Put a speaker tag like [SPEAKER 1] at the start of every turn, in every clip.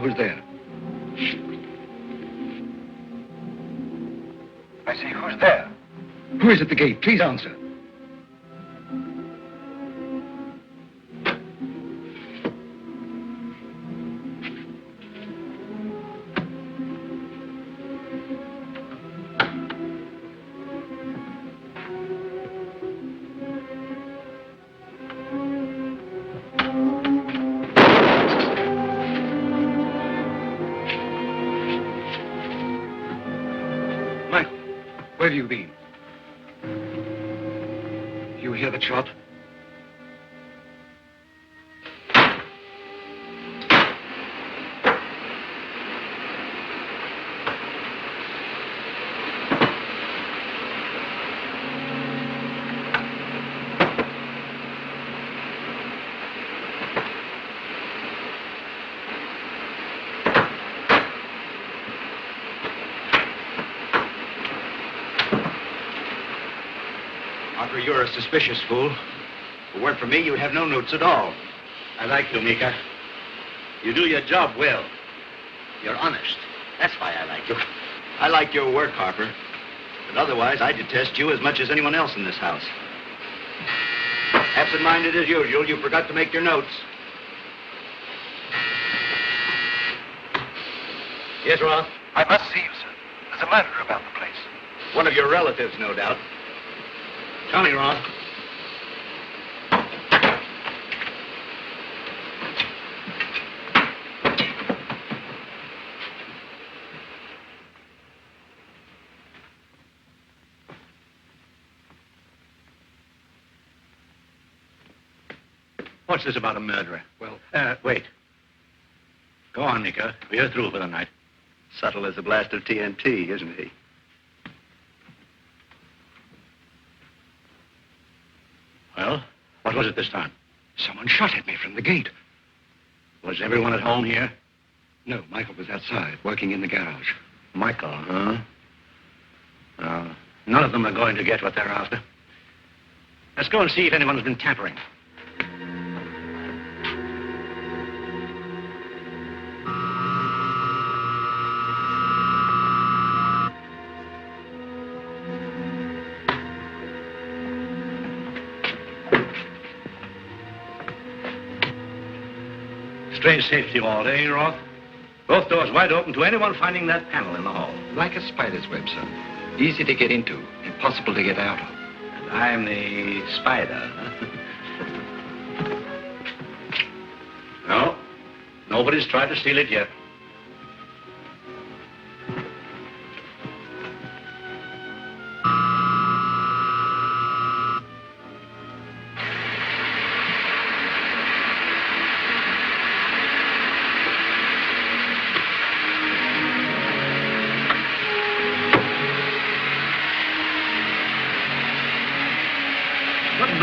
[SPEAKER 1] who's there? I say, who's there? Who is at the gate? Please answer. Where have you been? You hear the shot?
[SPEAKER 2] You're a suspicious fool. If it weren't for me, you'd have no notes at all. I like you, Mika. You do your job well. You're honest. That's why I like you. I like your work, Harper. But otherwise, I detest you as much as anyone else in this house. Absent-minded as usual, you forgot to make your notes. Yes, Roth?
[SPEAKER 1] I must see you, sir. There's a murder about the place.
[SPEAKER 2] One of your relatives, no doubt. Tell me, Roth. What's this about a murderer?
[SPEAKER 1] Well,
[SPEAKER 2] wait. Go on, Mika. We're through for the night. Subtle as a blast of TNT, isn't he? Well, what was it this time?
[SPEAKER 1] someone shot at me from the gate.
[SPEAKER 2] Was everyone at home here?
[SPEAKER 1] No, Michael was outside, working in the garage.
[SPEAKER 2] Michael, huh? None of them are going to get what they're after. Let's go and see if anyone's been tampering. Strange safety wall, eh, Roth? Both doors wide open to anyone finding that panel in the hall.
[SPEAKER 1] Like a spider's web, sir. Easy to get into, impossible to get out of.
[SPEAKER 2] And I'm the spider. No, nobody's tried to steal it yet.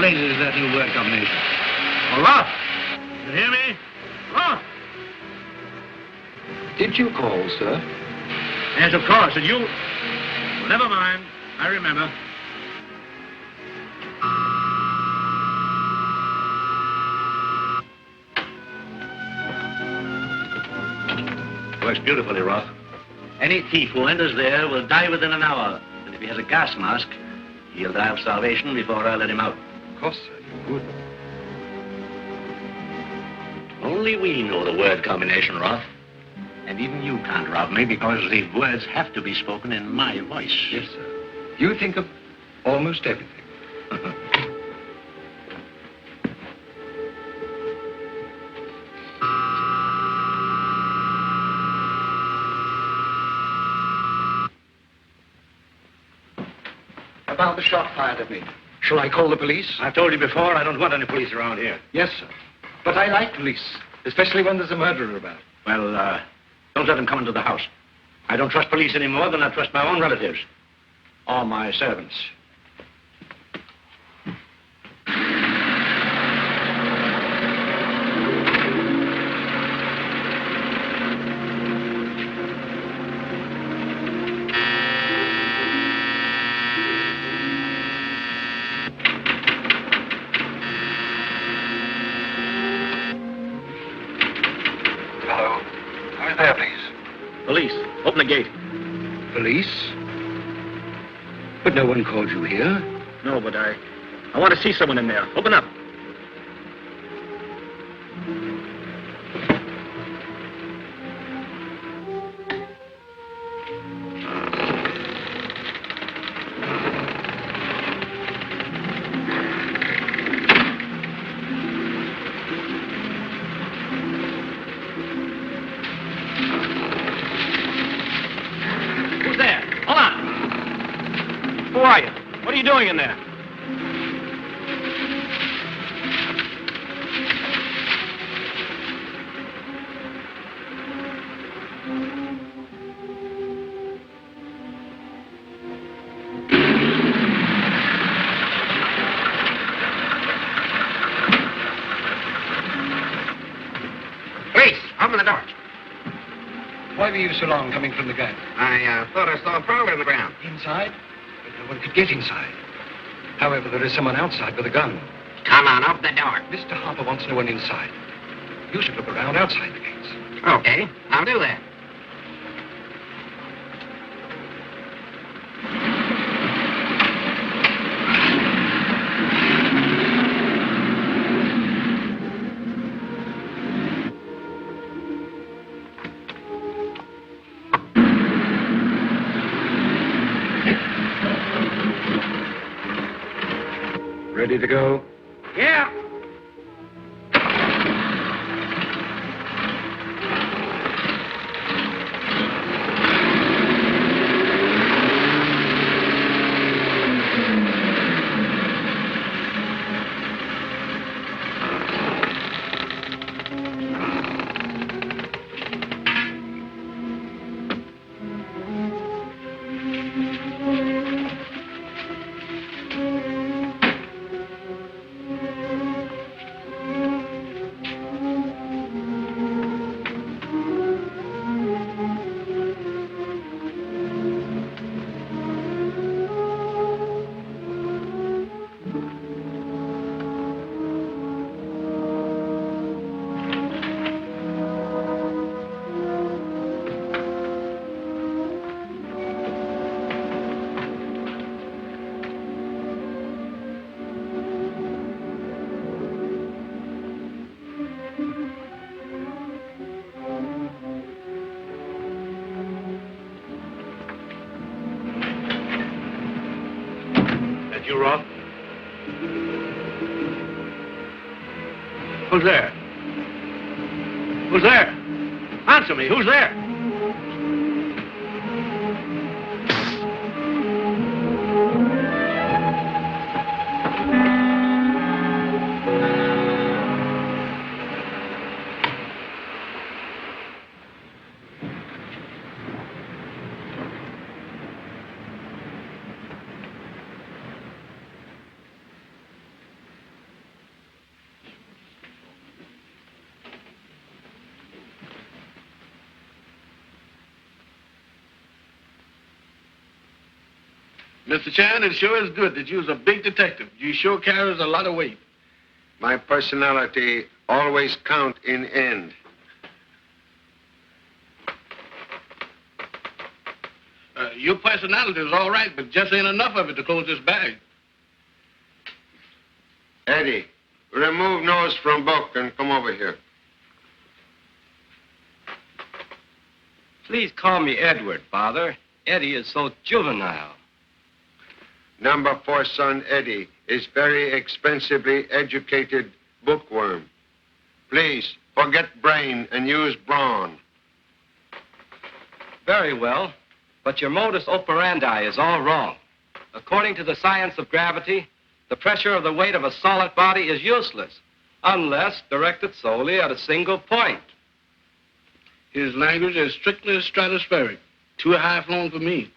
[SPEAKER 2] Is that new word combination? Oh, Roth! You hear me? Roth!
[SPEAKER 1] Did you call, sir?
[SPEAKER 2] Yes, of course. And you... Well, never mind. I remember. Works beautifully, Roth. Any thief who enters there will die within an hour. And if he has a gas mask, he'll die of starvation before I let him out.
[SPEAKER 1] Of course, sir. You would.
[SPEAKER 2] Only we know the word combination, Roth. And even you can't rob me because the words have to be spoken in my voice.
[SPEAKER 1] Yes, sir. You think of almost everything. About the shot fired at me. Shall I call the police?
[SPEAKER 2] I've told you before, I don't want any police around here.
[SPEAKER 1] Yes, sir. But I like police, especially when there's a murderer about.
[SPEAKER 2] Well, don't let them come into the house. I don't trust police any more than I trust my own relatives. Or my servants.
[SPEAKER 1] there, please?
[SPEAKER 3] Police. Open the gate.
[SPEAKER 1] Police? But no one called you here.
[SPEAKER 3] No, but I want to see someone in there. Open up. Who's there? Hold on. Who are you? What are you doing in there?
[SPEAKER 2] Police, open the door.
[SPEAKER 1] Why were you so long coming from the gang?
[SPEAKER 2] I thought I saw a prowler in the ground.
[SPEAKER 1] Inside? But no one could get inside. However, there is someone outside with a gun.
[SPEAKER 2] Come on, open the door.
[SPEAKER 1] Mr. Harper wants no one inside. You should look around outside the gates.
[SPEAKER 2] Okay, I'll do that.
[SPEAKER 1] Ready to go?
[SPEAKER 2] Yeah.
[SPEAKER 3] You, Roth? Who's there? Who's there? Answer me. Who's there?
[SPEAKER 4] Mr. Chan, it sure is good that you's a big detective. You sure carries a lot of weight.
[SPEAKER 5] My personality always count in end.
[SPEAKER 4] Your personality is all right, but just ain't enough of it to close this bag.
[SPEAKER 5] Eddie, remove nose from book and come over here.
[SPEAKER 6] Please call me Edward, Father. Eddie is so juvenile.
[SPEAKER 5] Number 4 son Eddie is very expensively educated bookworm. Please, forget brain and use brawn.
[SPEAKER 6] Very well, but your modus operandi is all wrong. According to the science of gravity, the pressure of the weight of a solid body is useless unless directed solely at a single point.
[SPEAKER 4] His language is strictly stratospheric. Too high flown for me.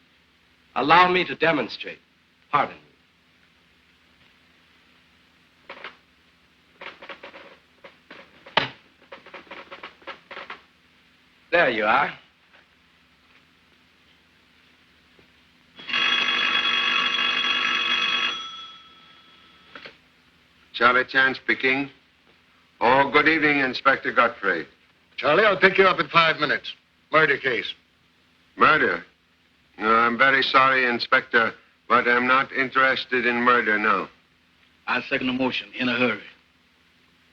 [SPEAKER 6] Allow me to demonstrate. Pardon me. There you are.
[SPEAKER 5] Charlie Chan speaking. Oh, good evening, Inspector Godfrey.
[SPEAKER 4] Charlie, I'll pick you up in 5 minutes.
[SPEAKER 7] Murder case.
[SPEAKER 5] Murder? No, I'm very sorry, Inspector, but I'm not interested in murder now.
[SPEAKER 4] I second the motion in a hurry.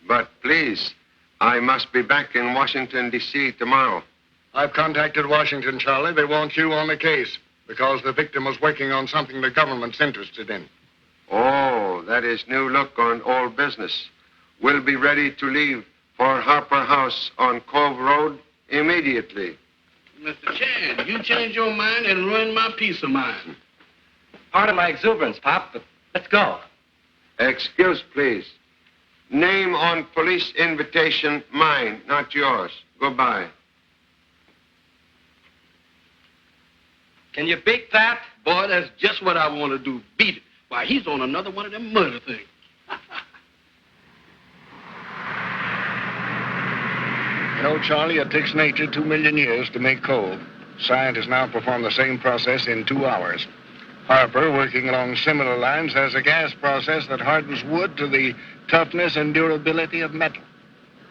[SPEAKER 5] But please, I must be back in Washington, D.C. tomorrow.
[SPEAKER 7] I've contacted Washington, Charlie. They want you on the case because the victim was working on something the government's interested in.
[SPEAKER 5] Oh, that is new look on old business. We'll be ready to leave for Harper House on Cove Road immediately.
[SPEAKER 4] Mr. Chan, you changed your mind and ruined my peace of mind.
[SPEAKER 6] Pardon my exuberance, Pop, but let's go.
[SPEAKER 5] Excuse, please. Name on police invitation, mine, not yours. Goodbye.
[SPEAKER 6] Can you beat that?
[SPEAKER 4] Boy, that's just what I want to do. Beat it. Why, he's on another one of them murder things.
[SPEAKER 7] You know, Charlie, it takes nature 2 million years to make coal. Scientists now perform the same process in 2 hours. Harper, working along similar lines, has a gas process that hardens wood to the toughness and durability of metal.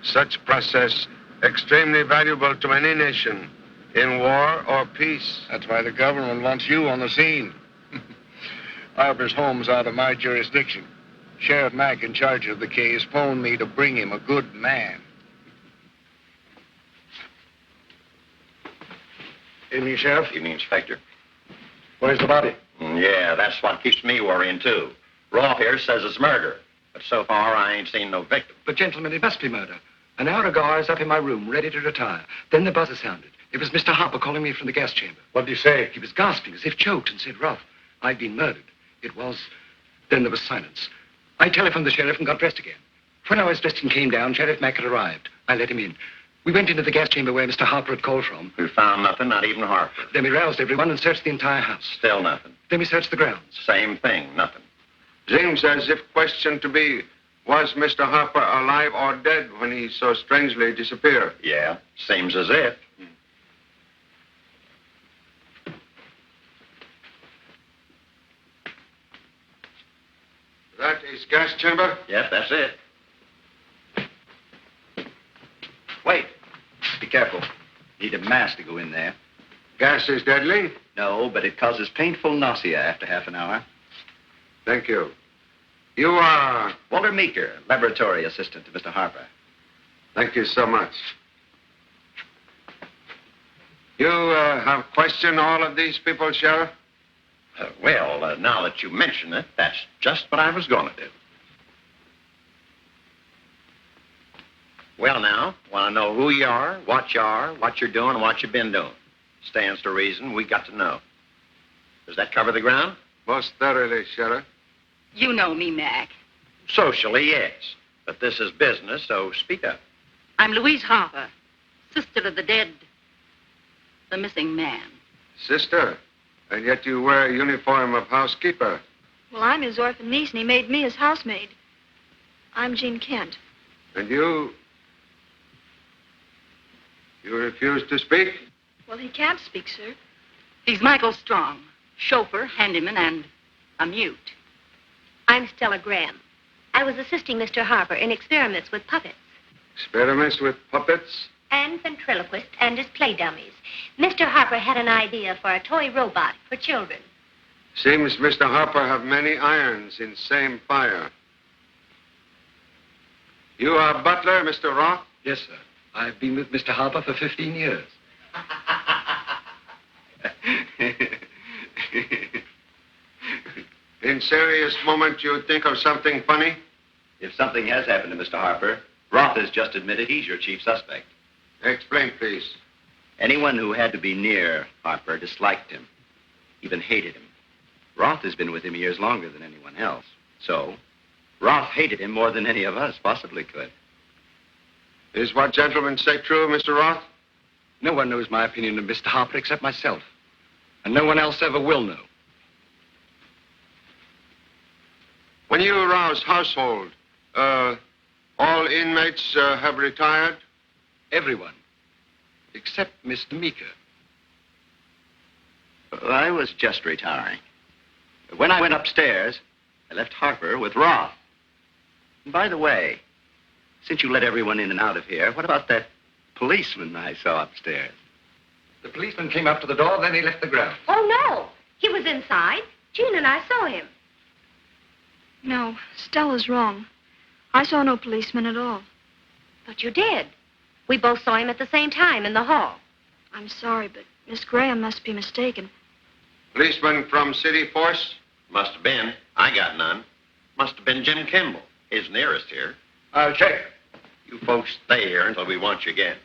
[SPEAKER 5] Such process extremely valuable to any nation, in war or peace.
[SPEAKER 7] That's why the government wants you on the scene. Harper's home's out of my jurisdiction. Sheriff Mack, in charge of the case, phoned me to bring him a good man. Evening, Sheriff.
[SPEAKER 8] Evening, Inspector.
[SPEAKER 7] Where's the body?
[SPEAKER 8] Yeah, that's what keeps me worrying, too. Roth here says it's murder, but so far I ain't seen no victim.
[SPEAKER 6] But, gentlemen, it must be murder. An hour ago, I was up in my room, ready to retire. Then the buzzer sounded. It was Mr. Harper calling me from the gas chamber.
[SPEAKER 7] What did he say?
[SPEAKER 6] He was gasping as if choked and said, Roth, I've been murdered. It was... Then there was silence. I telephoned the sheriff and got dressed again. When I was dressed and came down, Sheriff Mack had arrived. I let him in. We went into the gas chamber where Mr. Harper had called from.
[SPEAKER 8] We found nothing, not even Harper.
[SPEAKER 6] Then we roused everyone and searched the entire house.
[SPEAKER 8] Still nothing.
[SPEAKER 6] Then we searched the grounds.
[SPEAKER 8] Same thing, nothing.
[SPEAKER 5] Seems as if question to be, was Mr. Harper alive or dead when he so strangely disappeared?
[SPEAKER 8] Yeah, seems as if.
[SPEAKER 5] That is gas chamber?
[SPEAKER 8] Yep, that's it. Wait. Be careful. Need a mask to go in there.
[SPEAKER 5] Gas is deadly?
[SPEAKER 8] No, but it causes painful nausea after half an hour.
[SPEAKER 5] Thank you. You are...
[SPEAKER 8] Walter Meeker, laboratory assistant to Mr. Harper.
[SPEAKER 5] Thank you so much. You have questioned all of these people, Sheriff?
[SPEAKER 8] Well, now that you mention it, that's just what I was going to do. Well, now, want to know who you are, what you're doing, and what you've been doing. Stands to reason we got to know. Does that cover the ground?
[SPEAKER 5] Most thoroughly, Sheriff.
[SPEAKER 9] You know me, Mac.
[SPEAKER 8] Socially, yes. But this is business, so speak up.
[SPEAKER 9] I'm Louise Harper, sister of the dead, the missing man.
[SPEAKER 5] Sister, and yet you wear a uniform of housekeeper.
[SPEAKER 10] Well, I'm his orphan niece, and he made me his housemaid. I'm Jean Kent.
[SPEAKER 5] And you refuse to speak?
[SPEAKER 10] Well, he can't speak, sir.
[SPEAKER 9] He's Michael Strong, chauffeur, handyman, and a mute.
[SPEAKER 11] I'm Stella Graham. I was assisting Mr. Harper in experiments with puppets.
[SPEAKER 5] Experiments with puppets?
[SPEAKER 11] And ventriloquists and his play dummies. Mr. Harper had an idea for a toy robot for children.
[SPEAKER 5] Seems Mr. Harper have many irons in same fire. You are butler, Mr. Roth?
[SPEAKER 6] Yes, sir. I've been with Mr. Harper for 15 years.
[SPEAKER 5] In serious moment, you think of something funny?
[SPEAKER 8] If something has happened to Mr. Harper, Roth has just admitted he's your chief suspect.
[SPEAKER 5] Explain, please.
[SPEAKER 8] Anyone who had to be near Harper disliked him, even hated him. Roth has been with him years longer than anyone else. So, Roth hated him more than any of us possibly could.
[SPEAKER 5] Is what gentlemen say true, Mr. Roth?
[SPEAKER 6] No one knows my opinion of Mr. Harper except myself. And no one else ever will know.
[SPEAKER 5] When you arouse household, all inmates have retired?
[SPEAKER 6] Everyone. Except Mr. Meeker.
[SPEAKER 8] I was just retiring. When I went upstairs, I left Harper with Roth. And by the way, since you let everyone in and out of here, what about that policeman I saw upstairs?
[SPEAKER 1] The policeman came up to the door, then he left the ground.
[SPEAKER 11] Oh, no. He was inside. Jean and I saw him.
[SPEAKER 10] No, Stella's wrong. I saw no policeman at all.
[SPEAKER 11] But you did. We both saw him at the same time in the hall.
[SPEAKER 10] I'm sorry, but Miss Graham must be mistaken.
[SPEAKER 5] Policeman from City Force?
[SPEAKER 12] Must have been. I got none. Must have been Jim Kimball, his nearest here.
[SPEAKER 7] I'll check.
[SPEAKER 12] You folks stay here until we want you again.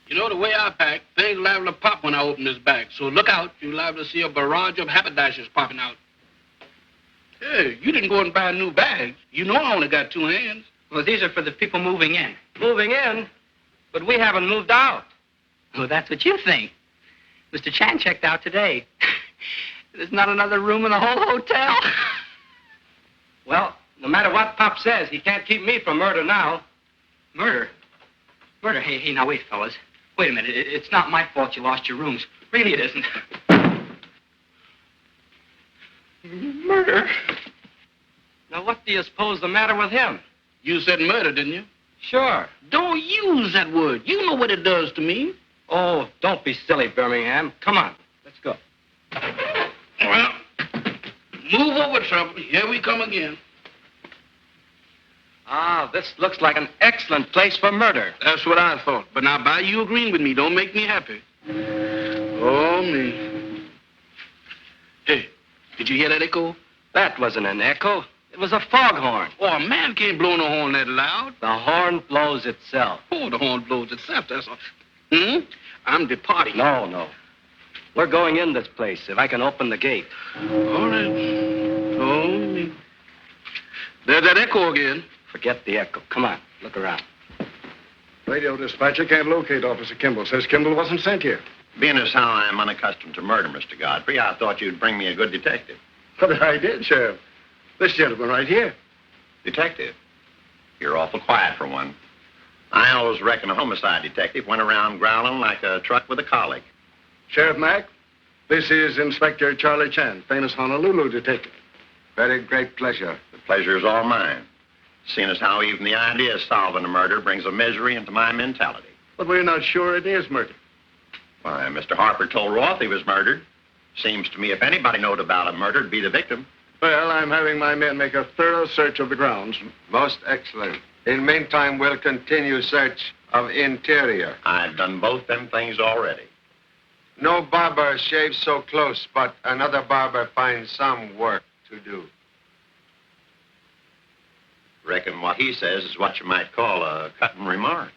[SPEAKER 4] You know, the way I pack, things liable to pop when I open this bag. So look out. You're liable to see a barrage of haberdashers popping out. Hey, you didn't go and buy new bags. You know I only got 2 hands.
[SPEAKER 3] Well, these are for the people moving in.
[SPEAKER 6] Moving in? But we haven't moved out.
[SPEAKER 3] Well, that's what you think. Mr. Chan checked out today. There's not another room in the whole hotel.
[SPEAKER 6] Well, no matter what Pop says, he can't keep me from murder now.
[SPEAKER 3] Murder? Murder? Hey, now wait, fellas. Wait a minute. It's not my fault you lost your rooms. Really, it isn't. Murder?
[SPEAKER 6] Now, what do you suppose the matter with him?
[SPEAKER 4] You said murder, didn't you?
[SPEAKER 6] Sure.
[SPEAKER 4] Don't use that word. You know what it does to me.
[SPEAKER 6] Oh, don't be silly, Birmingham. Come on, let's go.
[SPEAKER 4] Well, move over, trouble. Here we come again.
[SPEAKER 6] Ah, this looks like an excellent place for murder.
[SPEAKER 4] That's what I thought. But now, by you agreeing with me, don't make me happy. Oh, me. Hey, did you hear that echo?
[SPEAKER 6] That wasn't an echo. It was a foghorn.
[SPEAKER 4] Oh, a man can't blow no horn that loud.
[SPEAKER 6] The horn blows itself.
[SPEAKER 4] Oh, the horn blows itself, that's all. I'm departing.
[SPEAKER 6] No. We're going in this place, if I can open the gate.
[SPEAKER 4] All right. Oh, me. There's that echo again.
[SPEAKER 6] Forget the echo. Come on, look around.
[SPEAKER 7] Radio dispatcher can't locate Officer Kimball. Says Kimball wasn't sent here.
[SPEAKER 12] Being as how I am unaccustomed to murder, Mr. Godfrey, I thought you'd bring me a good detective.
[SPEAKER 7] But I did, Sheriff. This gentleman right here.
[SPEAKER 12] Detective? You're awful quiet for one. I always reckon a homicide detective went around growling like a truck with a colic.
[SPEAKER 7] Sheriff Mack, this is Inspector Charlie Chan, famous Honolulu detective.
[SPEAKER 5] Very great pleasure.
[SPEAKER 12] The pleasure's all mine. Seeing as how even the idea of solving a murder brings a misery into my mentality.
[SPEAKER 7] But we're not sure it is murder.
[SPEAKER 12] Why, Mr. Harper told Roth he was murdered. Seems to me if anybody knowed about a murder, it'd be the victim.
[SPEAKER 7] Well, I'm having my men make a thorough search of the grounds.
[SPEAKER 5] Most excellent. In the meantime, we'll continue search of interior.
[SPEAKER 12] I've done both them things already.
[SPEAKER 5] No barber shaves so close, but another barber finds some work to do.
[SPEAKER 12] Reckon what he says is what you might call a cutting remark.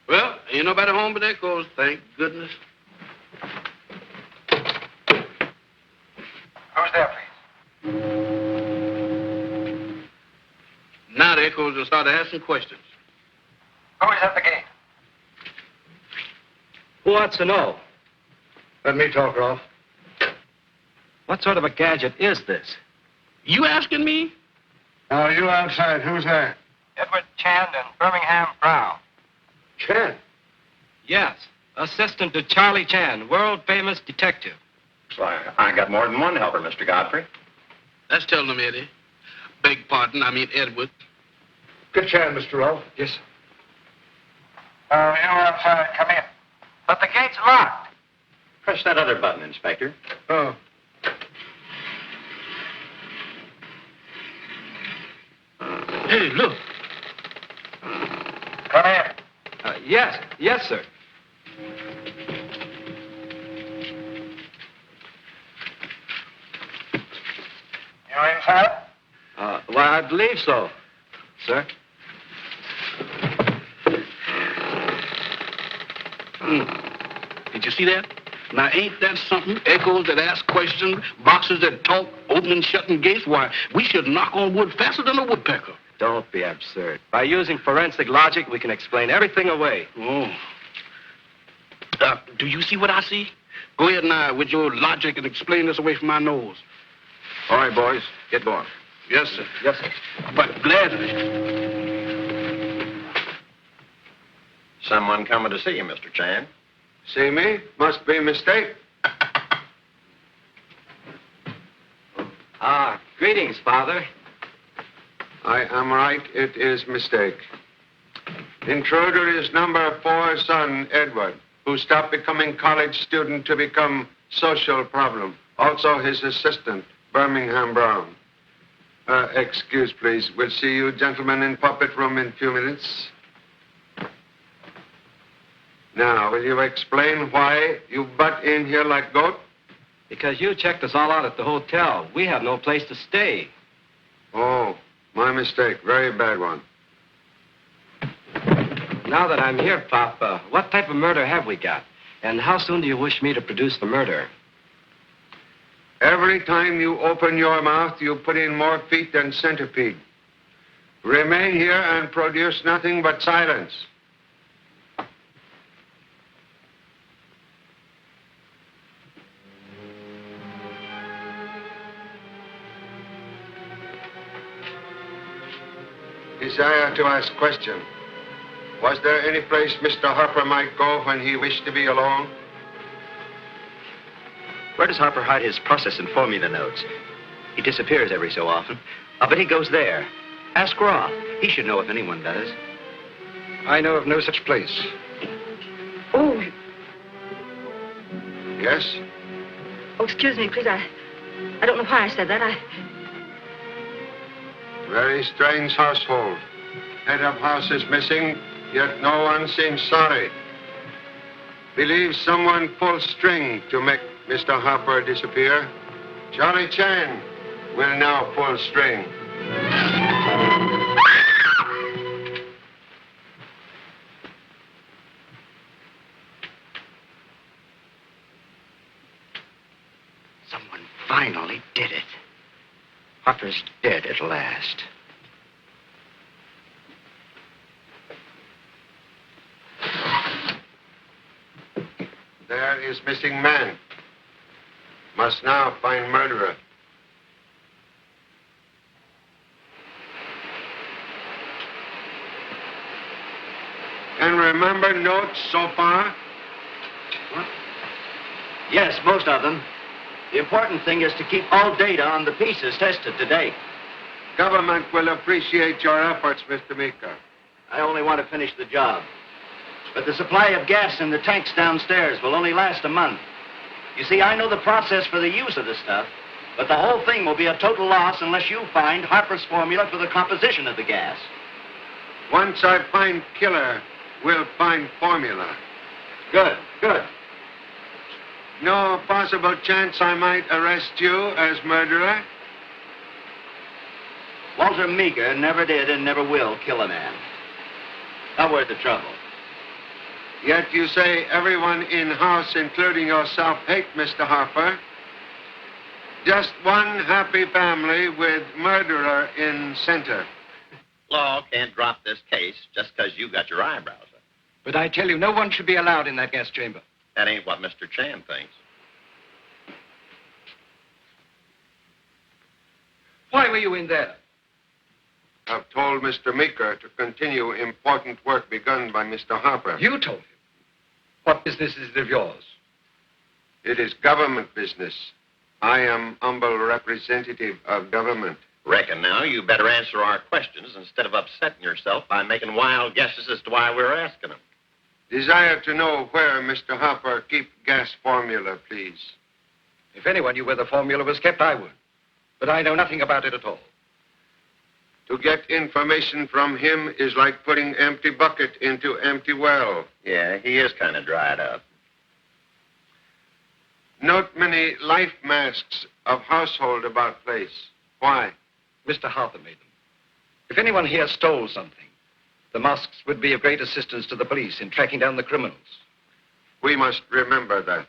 [SPEAKER 4] Well, ain't nobody home but echoes, thank goodness.
[SPEAKER 3] Who's there, please?
[SPEAKER 4] Now the echoes will start asking questions.
[SPEAKER 3] Who is at the gate?
[SPEAKER 6] Who wants to know?
[SPEAKER 7] Let me talk, Rolf.
[SPEAKER 6] What sort of a gadget is this?
[SPEAKER 4] You asking me?
[SPEAKER 7] Now, you outside. Who's there?
[SPEAKER 3] Edwin Chan and Birmingham Brown.
[SPEAKER 7] Chan.
[SPEAKER 6] Yes, assistant to Charlie Chan, world-famous detective.
[SPEAKER 12] So I got more than one helper, Mr. Godfrey.
[SPEAKER 4] That's telling them, Eddie. Beg pardon, I mean Edward.
[SPEAKER 7] Good Chan, Mr. Rolf.
[SPEAKER 6] Yes, sir.
[SPEAKER 3] You outside, come in. But the gate's locked.
[SPEAKER 12] Press that other button, Inspector.
[SPEAKER 7] Oh.
[SPEAKER 4] Hey, look.
[SPEAKER 3] Come in.
[SPEAKER 6] Yes, sir.
[SPEAKER 7] inside?
[SPEAKER 6] Well, I believe so, sir.
[SPEAKER 4] Did you see that? Now, ain't that something? Echoes that ask questions, boxes that talk, opening and shutting gates. Why, we should knock on wood faster than a woodpecker.
[SPEAKER 6] Don't be absurd. By using forensic logic, we can explain everything away.
[SPEAKER 4] Oh. Do you see what I see? Go ahead now with your logic and explain this away from my nose.
[SPEAKER 12] All right, boys, get going.
[SPEAKER 4] Yes, sir.
[SPEAKER 6] Yes, sir.
[SPEAKER 4] But gladly.
[SPEAKER 12] Someone coming to see you, Mr. Chan.
[SPEAKER 5] See me? Must be a mistake.
[SPEAKER 6] Greetings, Father.
[SPEAKER 5] I am right. It is mistake. Intruder is number 4 son, Edward, who stopped becoming college student to become social problem. Also his assistant, Birmingham Brown. Excuse, please. We'll see you gentlemen in puppet room in a few minutes. Now, will you explain why you butt in here like goat?
[SPEAKER 6] Because you checked us all out at the hotel. We have no place to stay.
[SPEAKER 5] Oh, my mistake. Very bad one.
[SPEAKER 6] Now that I'm here, Pop, what type of murder have we got? And how soon do you wish me to produce the murder?
[SPEAKER 5] Every time you open your mouth, you put in more feet than centipede. Remain here and produce nothing but silence. Desire to ask question. Was there any place Mr. Harper might go when he wished to be alone?
[SPEAKER 8] Where does Harper hide his process and formula notes? He disappears every so often. But he goes there. Ask Roth. He should know if anyone does.
[SPEAKER 7] I know of no such place.
[SPEAKER 10] Oh,
[SPEAKER 5] Yes?
[SPEAKER 10] oh, excuse me, please. I don't know why I said that.
[SPEAKER 5] Very strange household. Head of house is missing, yet no one seems sorry. Believe someone pulled string to make Mr. Harper disappear. Charlie Chan will now pull string.
[SPEAKER 8] Someone finally did it. Harper's dead at last.
[SPEAKER 5] There is missing man. Must now find murderer. And remember notes so far?
[SPEAKER 8] What? Yes, most of them. The important thing is to keep all data on the pieces tested to date.
[SPEAKER 5] Government will appreciate your efforts, Mr. Meeker.
[SPEAKER 8] I only want to finish the job. But the supply of gas in the tanks downstairs will only last a month. You see, I know the process for the use of the stuff, but the whole thing will be a total loss unless you find Harper's formula for the composition of the gas.
[SPEAKER 5] Once I find killer, we'll find formula.
[SPEAKER 8] Good, good.
[SPEAKER 5] No possible chance I might arrest you as murderer?
[SPEAKER 8] Walter Meeker never did and never will kill a man. Not worth the trouble.
[SPEAKER 5] Yet you say everyone in-house, including yourself, hate Mr. Harper. Just one happy family with murderer in center.
[SPEAKER 12] Law can't drop this case just because you got your eyebrows up.
[SPEAKER 7] But I tell you, no one should be allowed in that gas chamber.
[SPEAKER 12] That ain't what Mr. Chan thinks.
[SPEAKER 7] Why were you in there?
[SPEAKER 5] I've told Mr. Meeker to continue important work begun by Mr. Harper.
[SPEAKER 7] You told him. What business is it of yours?
[SPEAKER 5] It is government business. I am humble representative of government.
[SPEAKER 12] Reckon now you better answer our questions instead of upsetting yourself by making wild guesses as to why we're asking them.
[SPEAKER 5] Desire to know where Mr. Harper keep gas formula, please.
[SPEAKER 7] If anyone knew where the formula was kept, I would. But I know nothing about it at all.
[SPEAKER 5] To get information from him is like putting empty bucket into empty well.
[SPEAKER 12] Yeah, he is kind of dried up.
[SPEAKER 5] Note many life masks of household about place. Why?
[SPEAKER 6] Mr. Harper made them. If anyone here stole something, the masks would be of great assistance to the police in tracking down the criminals.
[SPEAKER 5] We must remember that.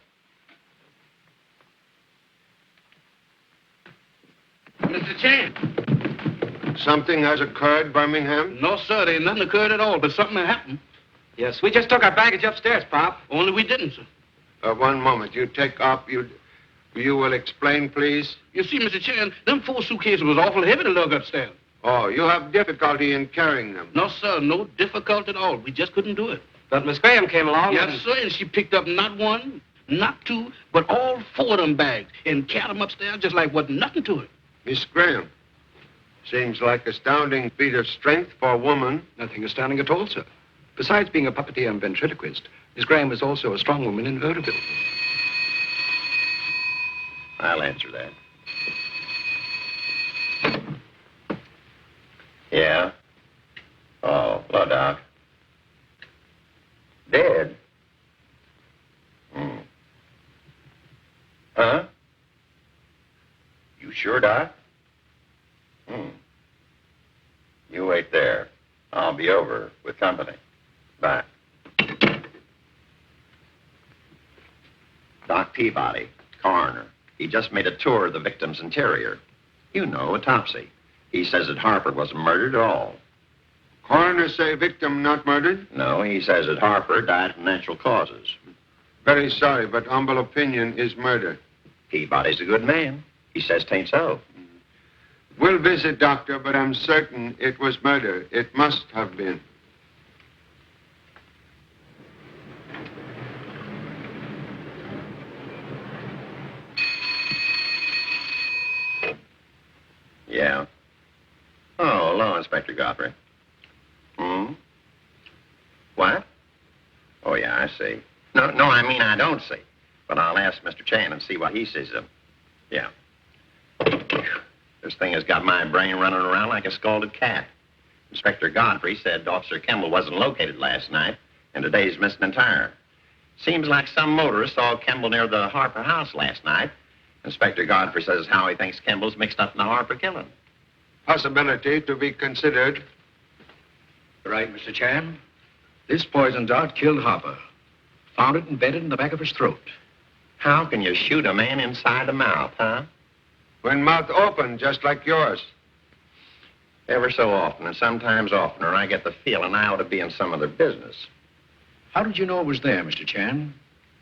[SPEAKER 4] Mr. Chan.
[SPEAKER 5] Something has occurred, Birmingham?
[SPEAKER 4] No, sir. There ain't nothing occurred at all, but something happened.
[SPEAKER 6] Yes, we just took our baggage upstairs, Pop.
[SPEAKER 4] Only we didn't, sir.
[SPEAKER 5] One moment. You take up. You will explain, please?
[SPEAKER 4] You see, Mr. Chan, them 4 suitcases was awful heavy to lug upstairs.
[SPEAKER 5] Oh, you have difficulty in carrying them.
[SPEAKER 4] No, sir. No difficulty at all. We just couldn't do it.
[SPEAKER 6] But Miss Graham came along.
[SPEAKER 4] Yes, sir, and she picked up not 1, not 2, but all 4 of them bags and carried them upstairs just like wasn't nothing to it.
[SPEAKER 5] Miss Graham. Seems like astounding feat of strength for a woman.
[SPEAKER 6] Nothing astounding at all, sir. Besides being a puppeteer and ventriloquist, Miss Graham was also a strong woman in vaudeville.
[SPEAKER 12] I'll answer that. Yeah? Oh, hello, Doc. Dead? Huh? You sure, Doc? You wait there. I'll be over with company. Bye. Doc Peabody, coroner. He just made a tour of the victim's interior. You know, autopsy. He says that Harper wasn't murdered at all.
[SPEAKER 5] Coroner say victim not murdered?
[SPEAKER 12] No, he says that Harper died from natural causes.
[SPEAKER 5] Very sorry, but humble opinion is murder.
[SPEAKER 12] Peabody's a good man. He says 'tain't so.
[SPEAKER 5] We'll visit, doctor, but I'm certain it was murder. It must have been.
[SPEAKER 12] Yeah. Oh, hello, Inspector Godfrey. What? Oh, yeah, I see. No, I mean I don't see. But I'll ask Mr. Chan and see what he sees of. Yeah. This thing has got my brain running around like a scalded cat. Inspector Godfrey said Officer Kimball wasn't located last night, and today's missing entire. Seems like some motorist saw Kimball near the Harper house last night. Inspector Godfrey says how he thinks Kimball's mixed up in the Harper killing.
[SPEAKER 5] Possibility to be considered.
[SPEAKER 6] Right, Mr. Chan. This poison dart killed Harper. Found it embedded in the back of his throat.
[SPEAKER 12] How can you shoot a man inside the mouth, huh?
[SPEAKER 5] When mouth open, just like yours.
[SPEAKER 12] Ever so often, and sometimes oftener, I get the feeling I ought to be in some other business.
[SPEAKER 13] How did you know it was there, Mr. Chan?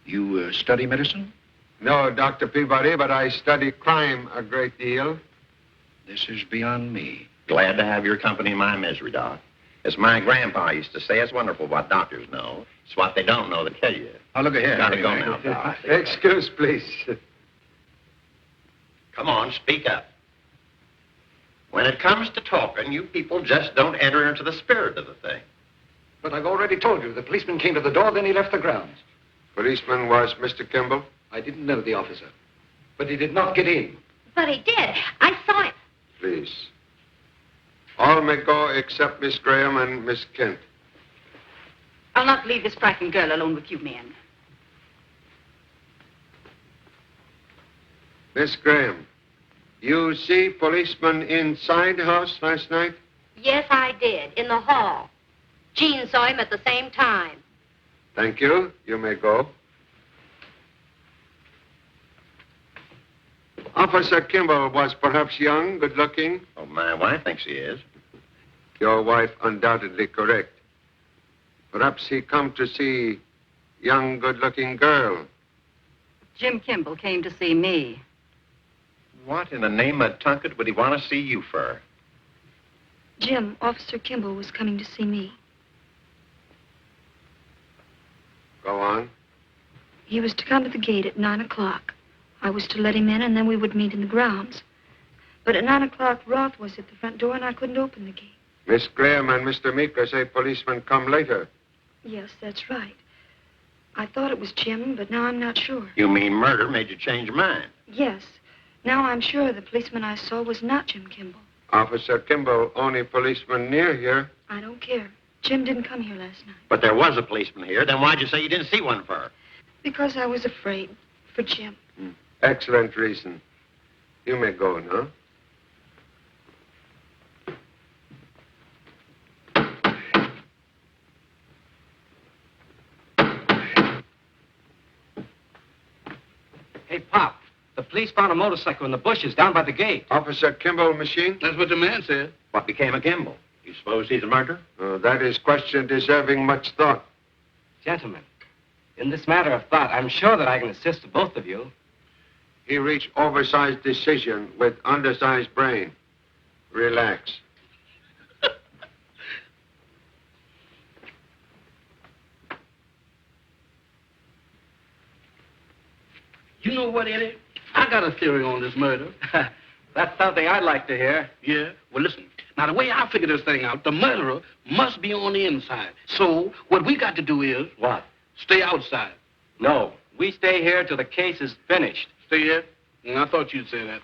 [SPEAKER 13] You study medicine?
[SPEAKER 5] No, Dr. Peabody, but I study crime a great deal.
[SPEAKER 13] This is beyond me.
[SPEAKER 12] Glad to have your company in my misery, Doc. As my grandpa used to say, it's wonderful what doctors know. It's what they don't know that kill you.
[SPEAKER 13] Oh, look here.
[SPEAKER 12] Gotta go now, Doc.
[SPEAKER 5] Excuse, please.
[SPEAKER 12] Come on, speak up. When it comes to talking, you people just don't enter into the spirit of the thing.
[SPEAKER 6] But I've already told you. The policeman came to the door, then he left the grounds.
[SPEAKER 5] Policeman was Mr. Kimball?
[SPEAKER 6] I didn't know the officer. But he did not get in.
[SPEAKER 11] But he did. I saw him.
[SPEAKER 5] Please. All may go except Miss Graham and Miss Kent.
[SPEAKER 9] I'll not leave this frightened girl alone with you men.
[SPEAKER 5] Miss Graham, you see policeman inside the house last night?
[SPEAKER 11] Yes, I did. In the hall. Jean saw him at the same time.
[SPEAKER 5] Thank you. You may go. Officer Kimball was perhaps young, good-looking.
[SPEAKER 12] Oh, my wife thinks he is.
[SPEAKER 5] Your wife undoubtedly correct. Perhaps he come to see young, good-looking girl.
[SPEAKER 9] Jim Kimball came to see me.
[SPEAKER 12] What in the name of Tunket would he want to see you for?
[SPEAKER 10] Jim, Officer Kimball was coming to see me.
[SPEAKER 5] Go on.
[SPEAKER 10] He was to come to the gate at 9 o'clock. I was to let him in, and then we would meet in the grounds. But at 9 o'clock, Roth was at the front door, and I couldn't open the gate.
[SPEAKER 5] Miss Graham and Mr. Meeker say policeman come later.
[SPEAKER 10] Yes, that's right. I thought it was Jim, but now I'm not sure.
[SPEAKER 12] You mean murder made you change your mind?
[SPEAKER 10] Yes. Now I'm sure the policeman I saw was not Jim Kimball.
[SPEAKER 5] Officer Kimball, only policeman near here.
[SPEAKER 10] I don't care. Jim didn't come here last night.
[SPEAKER 12] But there was a policeman here. Then why'd you say you didn't see one for?
[SPEAKER 10] Because I was afraid for Jim.
[SPEAKER 5] Excellent reason. You may go now.
[SPEAKER 6] Hey, Pop, the police found a motorcycle in the bushes down by the gate.
[SPEAKER 5] Officer Kimball machine?
[SPEAKER 4] That's what the man said.
[SPEAKER 12] What became of Kimball? You suppose he's a murderer?
[SPEAKER 5] That is question deserving much thought.
[SPEAKER 6] Gentlemen, in this matter of thought, I'm sure that I can assist both of you.
[SPEAKER 5] He reached oversized decision with undersized brain. Relax.
[SPEAKER 4] You know what, Eddie? I got a theory on this murder.
[SPEAKER 6] That's something I'd like to hear.
[SPEAKER 4] Yeah? Well, listen. Now, the way I figure this thing out, the murderer must be on the inside. So, what we got to do is...
[SPEAKER 6] What?
[SPEAKER 4] Stay outside.
[SPEAKER 6] No, we stay here till the case is finished.
[SPEAKER 4] Stay here? I thought you'd say that.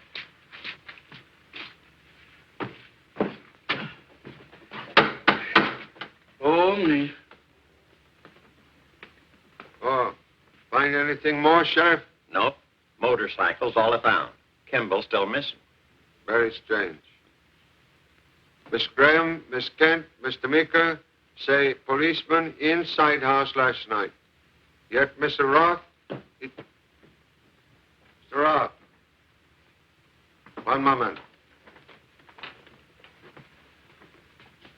[SPEAKER 4] Oh, me.
[SPEAKER 5] Oh, find anything more, Sheriff?
[SPEAKER 12] Nope. Motorcycle's all I found. Kimball's still missing.
[SPEAKER 5] Very strange. Miss Graham, Miss Kent, Mr. Meeker say policeman inside house last night. Yet Mr. Roth... Mr. Roth. One moment.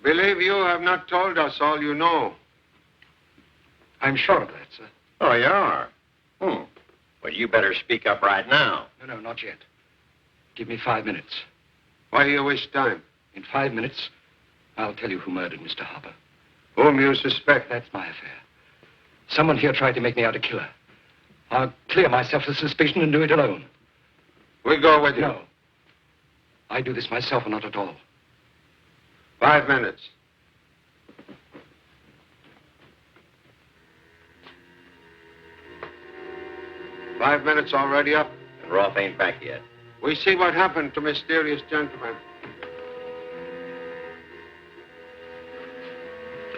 [SPEAKER 5] Believe you have not told us all you know.
[SPEAKER 13] I'm sure of that, sir.
[SPEAKER 12] Oh, you are? Well, you better speak up right now.
[SPEAKER 13] No, not yet. Give me 5 minutes.
[SPEAKER 5] Why you waste time?
[SPEAKER 13] In 5 minutes, I'll tell you who murdered Mr. Harper.
[SPEAKER 5] Whom you suspect?
[SPEAKER 13] That's my affair. Someone here tried to make me out a killer. I'll clear myself of suspicion and do it alone.
[SPEAKER 5] We go with you.
[SPEAKER 13] No. I do this myself and not at all.
[SPEAKER 5] 5 minutes. Five minutes already up.
[SPEAKER 12] And Roth ain't back yet.
[SPEAKER 5] We see what happened to mysterious gentleman.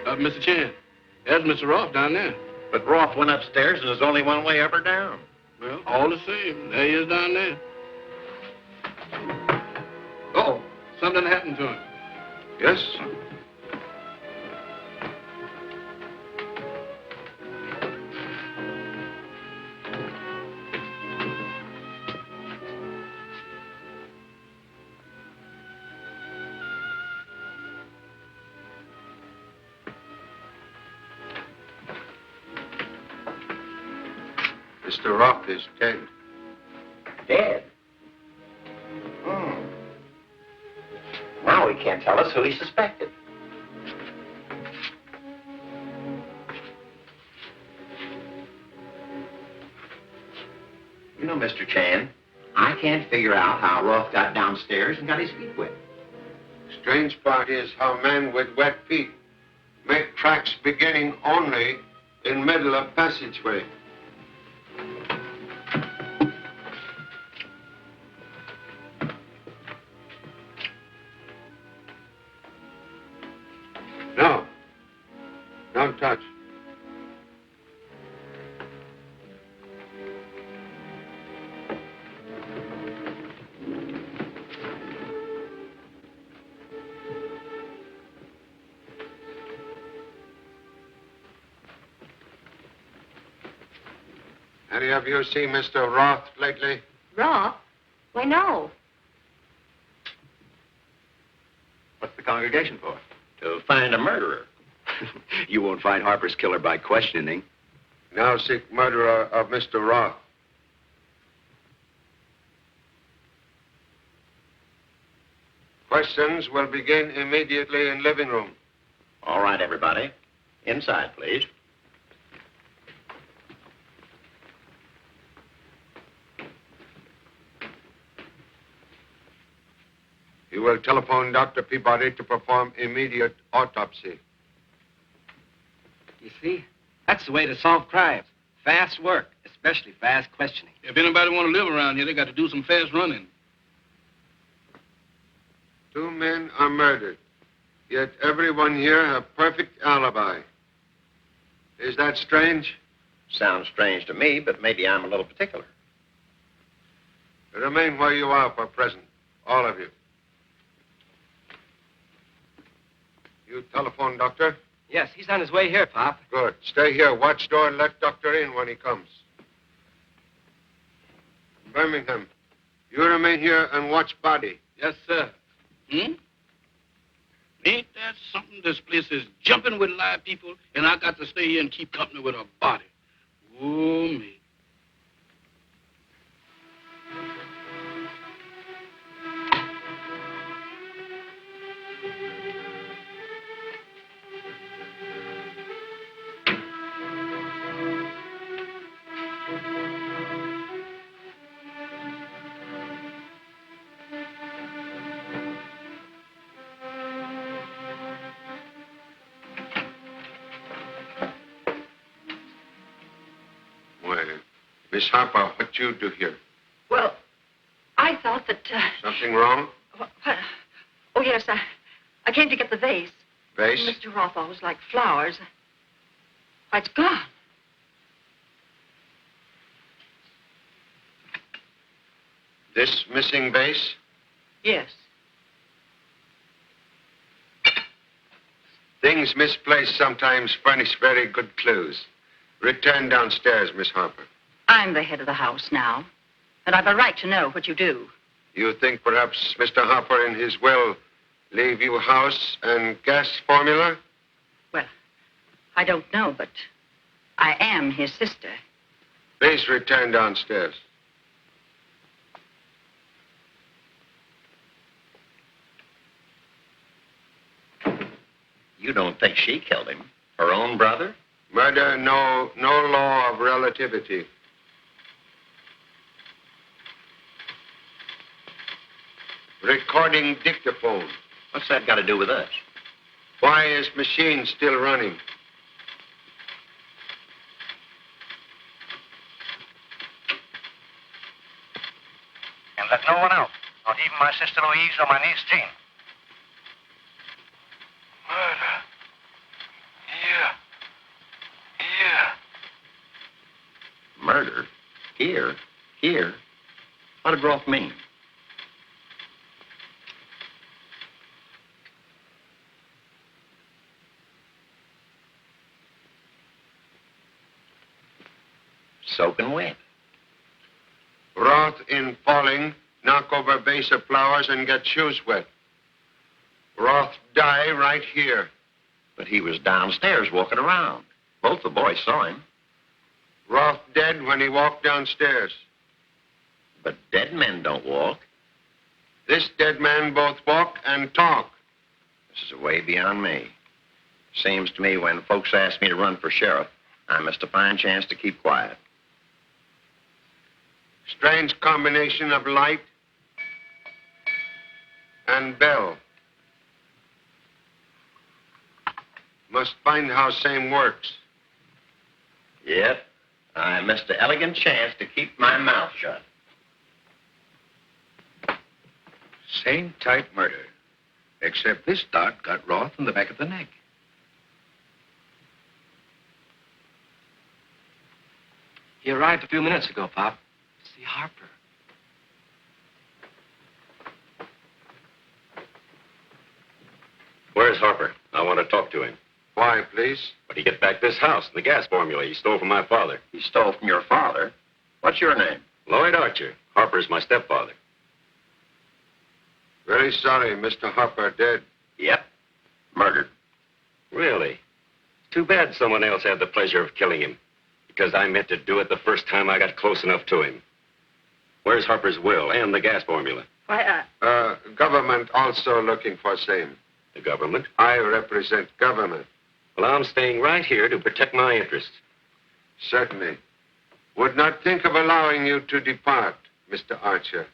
[SPEAKER 4] Mr. Chan, there's Mr. Roth down there.
[SPEAKER 12] But Roth went upstairs and there's only one way up or down.
[SPEAKER 4] Well, all the same, there he is down there. Uh-oh, something happened to him.
[SPEAKER 5] Yes? Mr. Roth is dead.
[SPEAKER 12] Dead? Now he can't tell us who he suspected. You know, Mr. Chan, I can't figure out how Roth got downstairs and got his feet wet.
[SPEAKER 5] Strange part is how men with wet feet make tracks beginning only in middle of passageway. No. Don't touch. Any of you see Mr. Roth lately?
[SPEAKER 11] Roth? Why, no.
[SPEAKER 8] What's the congregation for?
[SPEAKER 12] To find a murderer.
[SPEAKER 8] You won't find Harper's killer by questioning.
[SPEAKER 5] Now seek murderer of Mr. Roth. Questions will begin immediately in living room.
[SPEAKER 12] All right, everybody. Inside, please.
[SPEAKER 5] You will telephone Dr. Peabody to perform immediate autopsy.
[SPEAKER 6] You see? That's the way to solve crimes. Fast work, especially fast questioning.
[SPEAKER 4] If anybody want to live around here, they got to do some fast running.
[SPEAKER 5] 2 men are murdered, yet everyone here have perfect alibi. Is that strange?
[SPEAKER 12] Sounds strange to me, but maybe I'm a little particular.
[SPEAKER 5] Remain where you are for present, all of you. You telephone Doctor?
[SPEAKER 6] Yes, he's on his way here, Pop.
[SPEAKER 5] Good. Stay here. Watch door and let Doctor in when he comes. Birmingham, you remain here and watch body.
[SPEAKER 4] Yes, sir. Ain't that something? This place is jumping with live people, and I got to stay here and keep company with a body. Oh, me.
[SPEAKER 5] Miss Harper, what you do here?
[SPEAKER 9] Well, I thought that...
[SPEAKER 5] Something wrong?
[SPEAKER 9] What? Oh, yes, I came to get the vase.
[SPEAKER 5] Vase?
[SPEAKER 9] Mr. Roth always liked flowers. Why, it's gone.
[SPEAKER 5] This missing vase?
[SPEAKER 9] Yes.
[SPEAKER 5] Things misplaced sometimes furnish very good clues. Return downstairs, Miss Harper.
[SPEAKER 9] I'm the head of the house now, and I've a right to know what you do.
[SPEAKER 5] You think perhaps Mr. Harper in his will leave you house and gas formula?
[SPEAKER 9] Well, I don't know, but I am his sister.
[SPEAKER 5] Please return downstairs.
[SPEAKER 12] You don't think she killed him? Her own brother?
[SPEAKER 5] Murder, no law of relativity. Recording dictaphone.
[SPEAKER 12] What's that got to do with us?
[SPEAKER 5] Why is machine still running?
[SPEAKER 2] And let no one out, not even my sister Louise or my niece Jean.
[SPEAKER 13] Murder. Here.
[SPEAKER 12] Murder? Here? Here? What did Roth mean? Soaking wet.
[SPEAKER 5] Roth, in falling, knock over vase of flowers and get shoes wet. Roth die right here.
[SPEAKER 12] But he was downstairs walking around. Both the boys saw him.
[SPEAKER 5] Roth dead when he walked downstairs.
[SPEAKER 12] But dead men don't walk.
[SPEAKER 5] This dead man both walk and talk.
[SPEAKER 12] This is way beyond me. Seems to me when folks ask me to run for sheriff, I must a fine chance to keep quiet.
[SPEAKER 5] Strange combination of light and bell. Must find how same works.
[SPEAKER 12] Yep. I missed an elegant chance to keep my mouth shut.
[SPEAKER 13] Same type murder. Except this dot got Roth in the back of the neck. He arrived a few minutes ago, Pop. See Harper.
[SPEAKER 14] Where's Harper? I want to talk to him.
[SPEAKER 5] Why, please?
[SPEAKER 14] But he get back this house and the gas formula he stole from my father.
[SPEAKER 12] He stole from your father? What's your name?
[SPEAKER 14] Lloyd Archer. Harper's my stepfather.
[SPEAKER 5] Very sorry, Mr. Harper dead.
[SPEAKER 12] Yep. Murdered.
[SPEAKER 14] Really? Too bad someone else had the pleasure of killing him. Because I meant to do it the first time I got close enough to him. Where's Harper's will and the gas formula?
[SPEAKER 9] Why,
[SPEAKER 5] Government also looking for same.
[SPEAKER 14] The government?
[SPEAKER 5] I represent government.
[SPEAKER 14] Well, I'm staying right here to protect my interests.
[SPEAKER 5] Certainly. Would not think of allowing you to depart, Mr. Archer.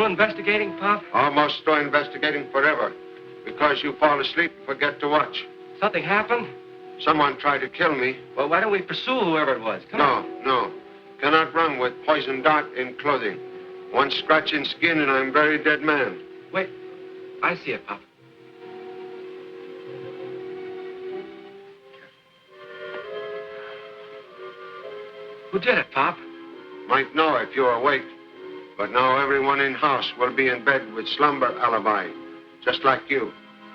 [SPEAKER 6] through investigating, Pop?
[SPEAKER 5] Almost through investigating forever. Because you fall asleep and forget to watch.
[SPEAKER 6] Something happened?
[SPEAKER 5] Someone tried to kill me.
[SPEAKER 6] Well, why don't we pursue whoever it was? Come on.
[SPEAKER 5] No. Cannot run with poison dart in clothing. One scratch in skin and I'm very dead man.
[SPEAKER 6] Wait. I see it, Pop. Who did it, Pop?
[SPEAKER 5] Might know if you're awake. But now everyone in house will be in bed with slumber alibi. Just like you.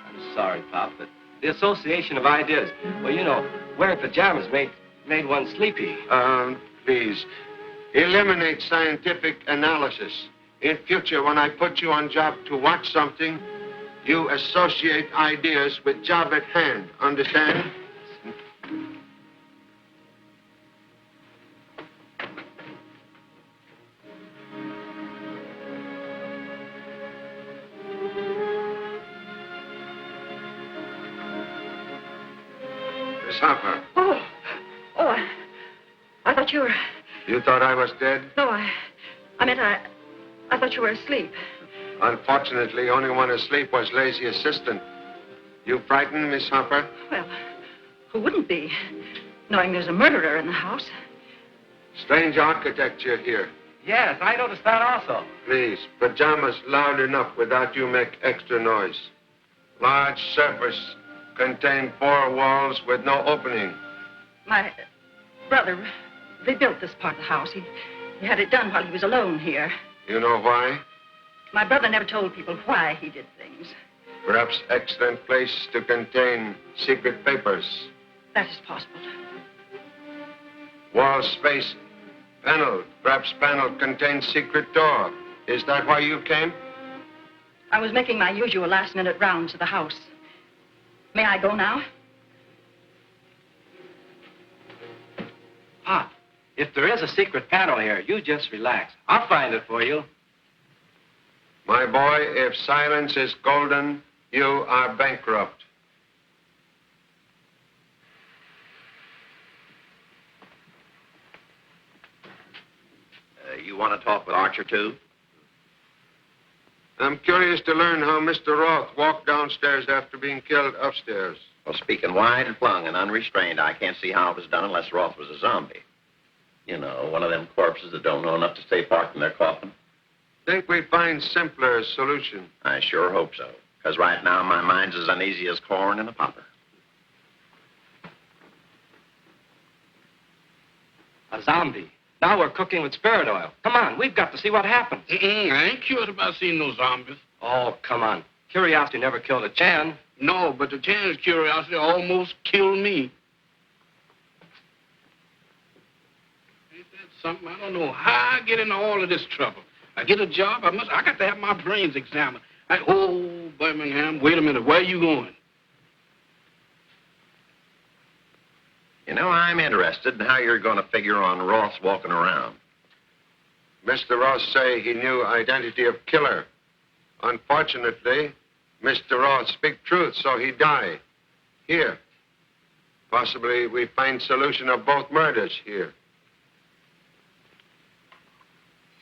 [SPEAKER 6] I'm sorry, Pop, but the association of ideas. Well, you know, wearing pajamas made one sleepy.
[SPEAKER 5] Please. Eliminate scientific analysis. In future, when I put you on job to watch something, you associate ideas with job at hand. Understand? Miss Harper.
[SPEAKER 10] I thought you were...
[SPEAKER 5] You thought I was dead?
[SPEAKER 10] No, I meant I thought you were asleep.
[SPEAKER 5] Unfortunately, only one asleep was lazy assistant. You frightened, Miss Harper?
[SPEAKER 10] Well, who wouldn't be, knowing there's a murderer in the house?
[SPEAKER 5] Strange architecture here.
[SPEAKER 6] Yes, I noticed that also.
[SPEAKER 5] Please, pajamas loud enough without you make extra noise. Large surface, contain 4 walls with no opening.
[SPEAKER 10] My brother rebuilt this part of the house. He had it done while he was alone here.
[SPEAKER 5] You know why?
[SPEAKER 10] My brother never told people why he did things.
[SPEAKER 5] Perhaps excellent place to contain secret papers.
[SPEAKER 10] That is possible.
[SPEAKER 5] Wall space, panel. Perhaps panel contains secret door. Is that why you came?
[SPEAKER 10] I was making my usual last-minute rounds of the house. May I go now?
[SPEAKER 6] Pop, if there is a secret panel here, you just relax. I'll find it for you.
[SPEAKER 5] My boy, if silence is golden, you are bankrupt.
[SPEAKER 12] You want to talk with Archer, too?
[SPEAKER 5] I'm curious to learn how Mr. Roth walked downstairs after being killed upstairs.
[SPEAKER 12] Well, speaking wide and flung and unrestrained, I can't see how it was done unless Roth was a zombie. You know, one of them corpses that don't know enough to stay parked in their coffin.
[SPEAKER 5] Think we find simpler solution.
[SPEAKER 12] I sure hope so. Because right now, my mind's as uneasy as corn in a popper.
[SPEAKER 6] A zombie. Now we're cooking with spirit oil. Come on, we've got to see what happens.
[SPEAKER 4] I ain't curious about seeing no zombies.
[SPEAKER 6] Oh, come on. Curiosity never killed a Chan.
[SPEAKER 4] No, but the Chan's curiosity almost killed me. Ain't that something? I don't know how I get into all of this trouble. I get a job, I got to have my brains examined. Birmingham, wait a minute, where are you going?
[SPEAKER 12] You know, I'm interested in how you're going to figure on Roth's walking around.
[SPEAKER 5] Mr. Roth say he knew identity of killer. Unfortunately, Mr. Roth speak truth, so he die. Here. Possibly we find solution of both murders here.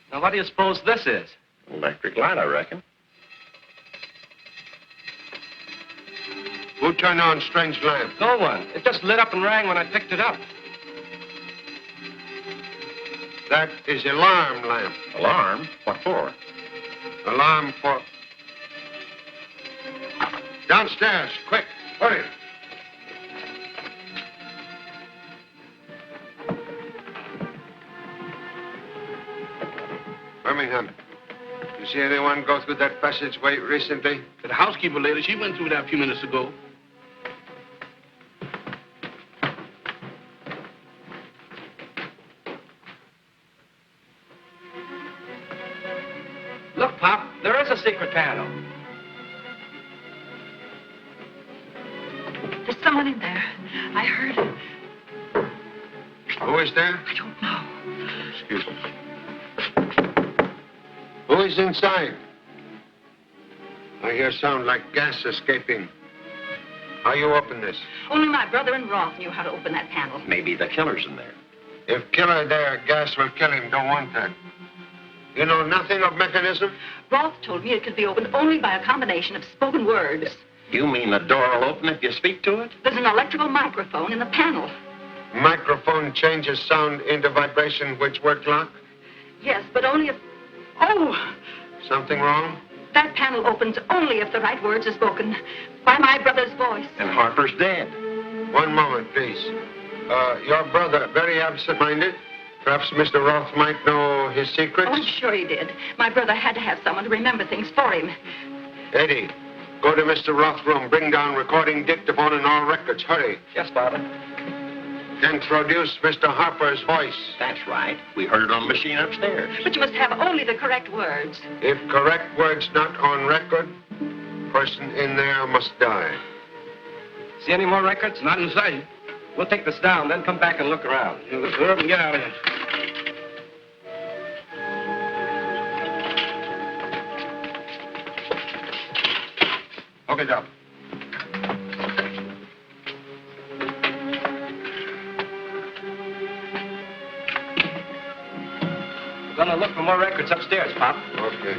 [SPEAKER 6] Now, what do you suppose this is?
[SPEAKER 12] Electric light, I reckon.
[SPEAKER 5] Who turned on strange lamp?
[SPEAKER 6] No one. It just lit up and rang when I picked it up.
[SPEAKER 5] That is alarm lamp.
[SPEAKER 12] Alarm? What for?
[SPEAKER 5] Alarm for... Downstairs, quick, hurry. Birmingham, you see anyone go through that passageway recently?
[SPEAKER 4] The housekeeper lady, she went through that a few minutes ago.
[SPEAKER 6] Look, Pop, there is a secret panel.
[SPEAKER 10] There's someone in there. I heard it.
[SPEAKER 5] Who is there?
[SPEAKER 10] I don't know.
[SPEAKER 5] Excuse me. Who is inside? I hear sound like gas escaping. How you open this?
[SPEAKER 10] Only my brother and Roth knew how to open that panel.
[SPEAKER 12] Maybe the killer's in there.
[SPEAKER 5] If killer there, gas will kill him. Don't want that. You know nothing of mechanism?
[SPEAKER 9] Roth told me it could be opened only by a combination of spoken words.
[SPEAKER 12] You mean the door will open if you speak to it?
[SPEAKER 9] There's an electrical microphone in the panel.
[SPEAKER 5] Microphone changes sound into vibration which work lock?
[SPEAKER 9] Yes, but only if... Oh!
[SPEAKER 5] Something wrong?
[SPEAKER 9] That panel opens only if the right words are spoken by my brother's voice.
[SPEAKER 12] And Harper's dead.
[SPEAKER 5] One moment, please. Your brother, very absent-minded. Perhaps Mr. Roth might know his secrets?
[SPEAKER 9] Oh, I'm sure he did. My brother had to have someone to remember things for him.
[SPEAKER 5] Eddie, go to Mr. Roth's room. Bring down recording dictaphone and all records. Hurry.
[SPEAKER 6] Yes, Father.
[SPEAKER 5] Introduce Mr. Harper's voice.
[SPEAKER 12] That's right. We heard it on the machine upstairs.
[SPEAKER 9] But you must have only the correct words.
[SPEAKER 5] If correct words not on record, person in there must die.
[SPEAKER 6] See any more records?
[SPEAKER 4] Not in sight.
[SPEAKER 6] We'll take this down, then come back and look around.
[SPEAKER 4] Let's hurry up and get out of here.
[SPEAKER 5] Okay, Doc.
[SPEAKER 6] We're gonna look for more records upstairs, Pop.
[SPEAKER 5] Okay.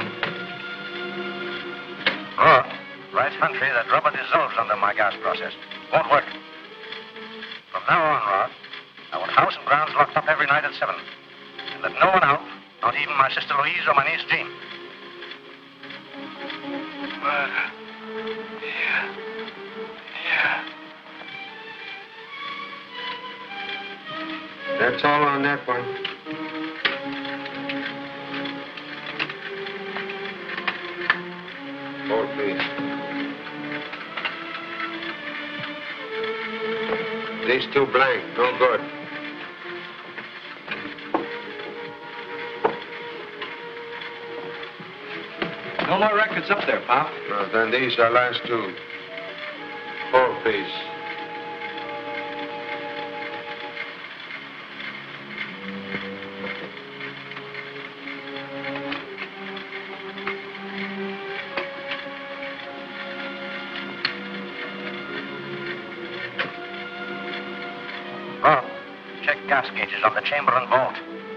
[SPEAKER 15] Roth, right country that rubber dissolves under my gas process. Won't work. From now on, Roth, I want house and grounds locked up every night at 7. And let no one out, not even my sister Louise or my niece Jean.
[SPEAKER 5] That's all on that one. Hold, please. These two blank. No good.
[SPEAKER 6] No more records up there, Pop.
[SPEAKER 5] No, then these are last two. Hold, please.
[SPEAKER 15] Roth, check gas gauges on the chamber and vault.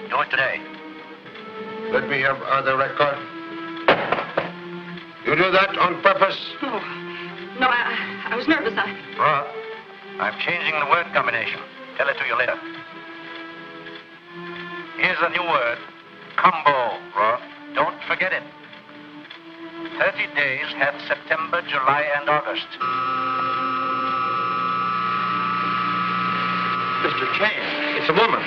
[SPEAKER 15] Do it today.
[SPEAKER 5] Let me have other record. You do that on purpose?
[SPEAKER 9] No, I was nervous.
[SPEAKER 15] Roth, I'm changing the word combination. Tell it to you later. Here's a new word. Combo, Roth. Don't forget it. 30 days have September, July, and August.
[SPEAKER 12] Mr. Chan, it's a woman.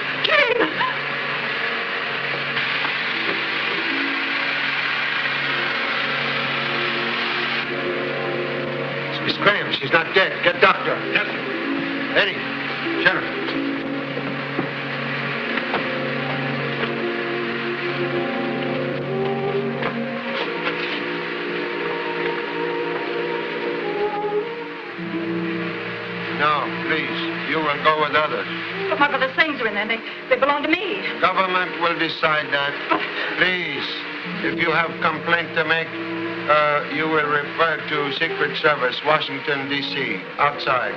[SPEAKER 5] It's Miss Graham. She's not dead. Get doctor. Yes, Eddie, Sheriff. No, please. You will go with others.
[SPEAKER 9] But my brother's things are in there. They belong to me.
[SPEAKER 5] Government will decide that. Please, if you have complaint to make, you will refer to Secret Service, Washington, D.C., outside.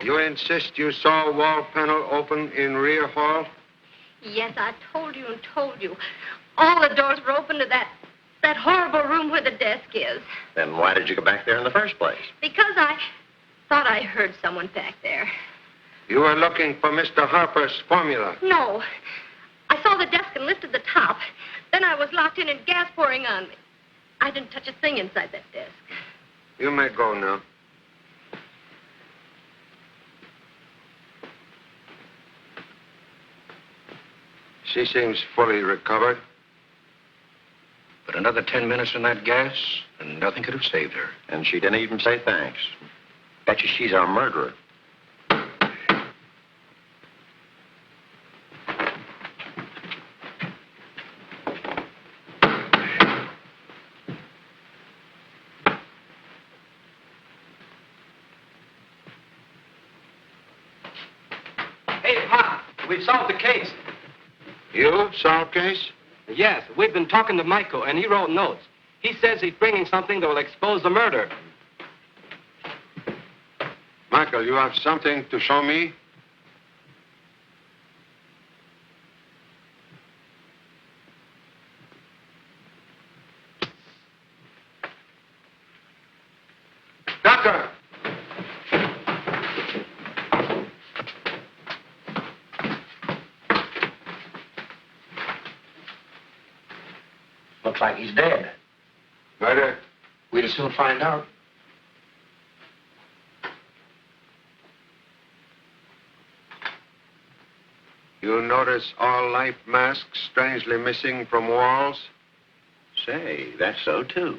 [SPEAKER 5] You insist you saw wall panel open in rear hall?
[SPEAKER 11] Yes, I told you and told you. All the doors were open to that horrible room where the desk is.
[SPEAKER 12] Then why did you go back there in the first place?
[SPEAKER 11] Because I thought I heard someone back there.
[SPEAKER 5] You were looking for Mr. Harper's formula.
[SPEAKER 11] No. I saw the desk and lifted the top. Then I was locked in and gas pouring on me. I didn't touch a thing inside that desk.
[SPEAKER 5] You may go now. She seems fully recovered.
[SPEAKER 13] But another 10 minutes in that gas, and nothing could have saved her.
[SPEAKER 12] And she didn't even say thanks. Bet you she's our murderer.
[SPEAKER 6] Hey, Pop, we've solved the case.
[SPEAKER 5] You solved case?
[SPEAKER 6] Yes, we've been talking to Michael, and he wrote notes. He says he's bringing something that will expose the murder.
[SPEAKER 5] Michael, you have something to show me? Doctor!
[SPEAKER 13] Looks like he's dead.
[SPEAKER 5] Murder?
[SPEAKER 13] We'd as soon find out.
[SPEAKER 5] You notice all life masks strangely missing from walls?
[SPEAKER 12] Say, that's so, too.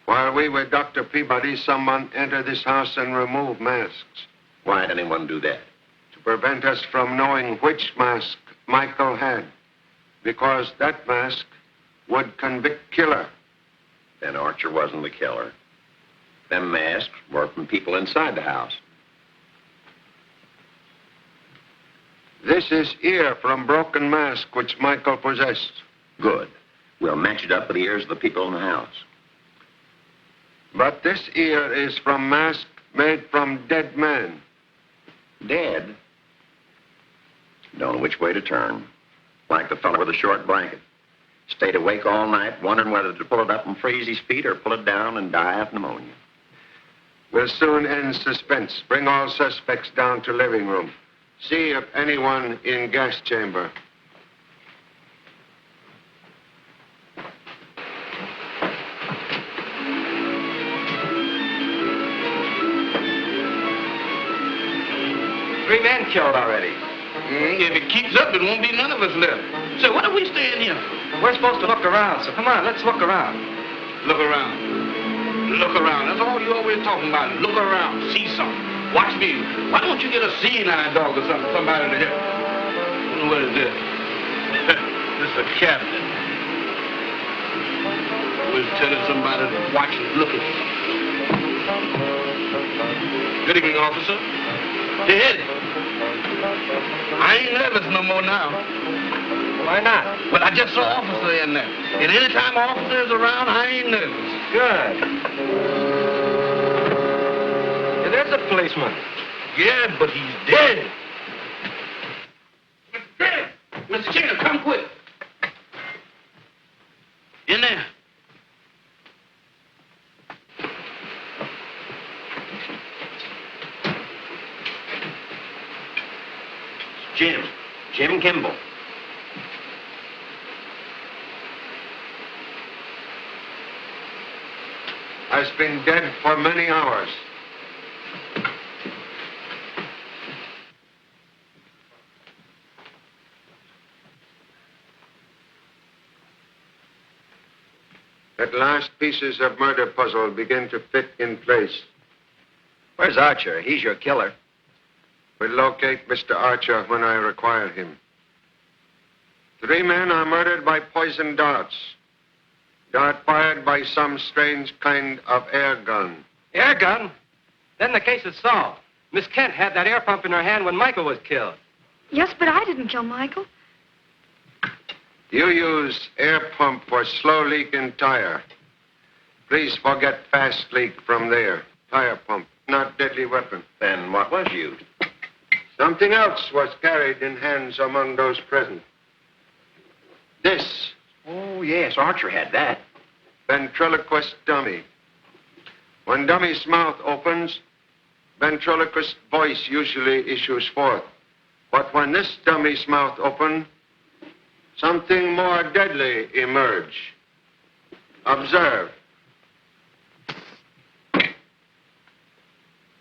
[SPEAKER 5] While we were Dr. Peabody, someone entered this house and removed masks.
[SPEAKER 12] Why'd anyone do that?
[SPEAKER 5] To prevent us from knowing which mask Michael had. Because that mask would convict killer.
[SPEAKER 12] Then Archer wasn't the killer. Them masks were from people inside the house.
[SPEAKER 5] This is ear from broken mask which Michael possessed.
[SPEAKER 12] Good. We'll match it up with the ears of the people in the house.
[SPEAKER 5] But this ear is from mask made from dead man.
[SPEAKER 12] Dead? Don't know which way to turn. Like the fellow with the short blanket. Stayed awake all night, wondering whether to pull it up and freeze his feet or pull it down and die of pneumonia.
[SPEAKER 5] We'll soon end suspense. Bring all suspects down to living room. See if anyone in gas chamber.
[SPEAKER 6] Three men killed already.
[SPEAKER 4] If it keeps up, it won't be none of us left. So what are we staying here?
[SPEAKER 6] We're supposed to look around, so come on, let's look around.
[SPEAKER 4] Look around. Look around. That's all you always talking about. Look around. See something. Watch me. Why don't you get a seeing-eye dog or something? Somebody to help. What is this? This is a cabinet. Always telling somebody to watch and look at you. Good evening, officer. Hey, Eddie. I ain't nervous no more now.
[SPEAKER 6] Why not?
[SPEAKER 4] Well, I just saw an officer in there. And any time an officer is around, I ain't nervous.
[SPEAKER 6] Good. Yeah, there's a policeman.
[SPEAKER 4] Yeah, but he's dead. Mr. Changer, come quick. In there.
[SPEAKER 12] Jim Kimball.
[SPEAKER 5] Has been dead for many hours. At last, pieces of murder puzzle begin to fit in place.
[SPEAKER 12] Where's Archer? He's your killer.
[SPEAKER 5] We'll locate Mr. Archer when I require him. 3 men are murdered by poison darts. Dart fired by some strange kind of air gun.
[SPEAKER 6] Air gun? Then the case is solved. Miss Kent had that air pump in her hand when Michael was killed.
[SPEAKER 10] Yes, but I didn't kill Michael.
[SPEAKER 5] You use air pump for slow leak in tire. Please forget fast leak from there. Tire pump, not deadly weapon.
[SPEAKER 12] Then what was used?
[SPEAKER 5] Something else was carried in hands among those present. This.
[SPEAKER 12] Oh, yes, Archer had that.
[SPEAKER 5] Ventriloquist dummy. When dummy's mouth opens, ventriloquist voice usually issues forth. But when this dummy's mouth opens, something more deadly emerge. Observe.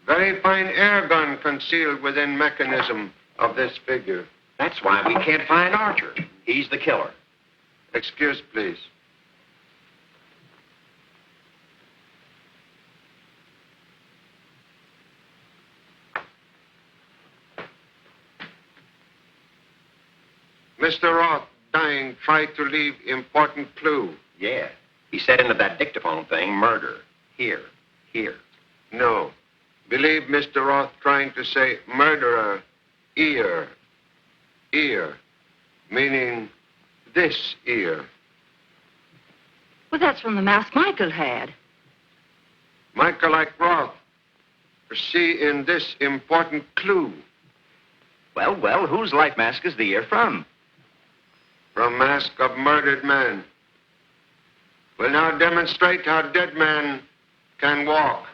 [SPEAKER 5] Very fine air gun concealed within mechanism of this figure.
[SPEAKER 12] That's why we can't find Archer. He's the killer.
[SPEAKER 5] Excuse, please. Mr. Roth, dying, tried to leave important clue.
[SPEAKER 12] Yeah. He said into that dictaphone thing, murder. Here.
[SPEAKER 5] No. Believe Mr. Roth trying to say murderer, ear, meaning this ear.
[SPEAKER 9] Well, that's from the mask Michael had.
[SPEAKER 5] Michael, like Roth, see in this important clue.
[SPEAKER 8] Well, whose life mask is the ear from?
[SPEAKER 5] From mask of murdered man. We'll now demonstrate how dead man can walk.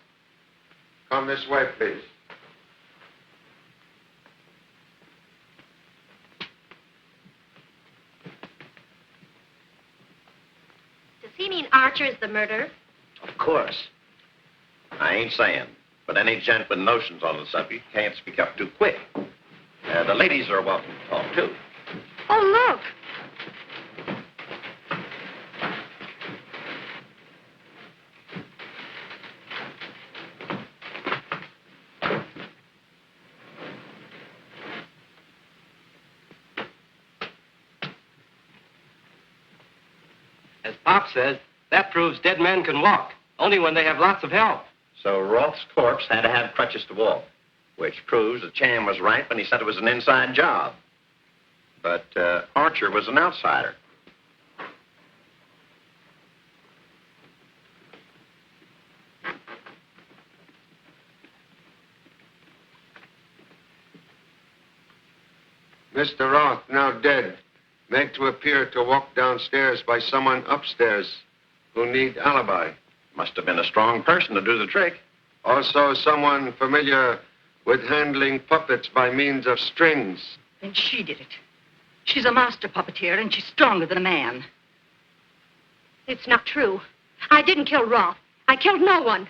[SPEAKER 5] Come this way, please.
[SPEAKER 11] Does he mean Archer is the murderer?
[SPEAKER 12] Of course. I ain't saying, but any gent with notions on the subject can't speak up too quick. The ladies are welcome to talk, too.
[SPEAKER 11] Oh, look.
[SPEAKER 6] As Pop says, that proves dead men can walk, only when they have lots of help.
[SPEAKER 12] So Roth's corpse had to have crutches to walk, which proves that Chan was right when he said it was an inside job. But Archer was an outsider.
[SPEAKER 5] Mr. Roth, now dead, made to appear to walk downstairs by someone upstairs who need alibi.
[SPEAKER 12] Must have been a strong person to do the trick.
[SPEAKER 5] Also someone familiar with handling puppets by means of strings.
[SPEAKER 9] Then she did it. She's a master puppeteer, and she's stronger than a man.
[SPEAKER 11] It's not true. I didn't kill Roth. I killed no one.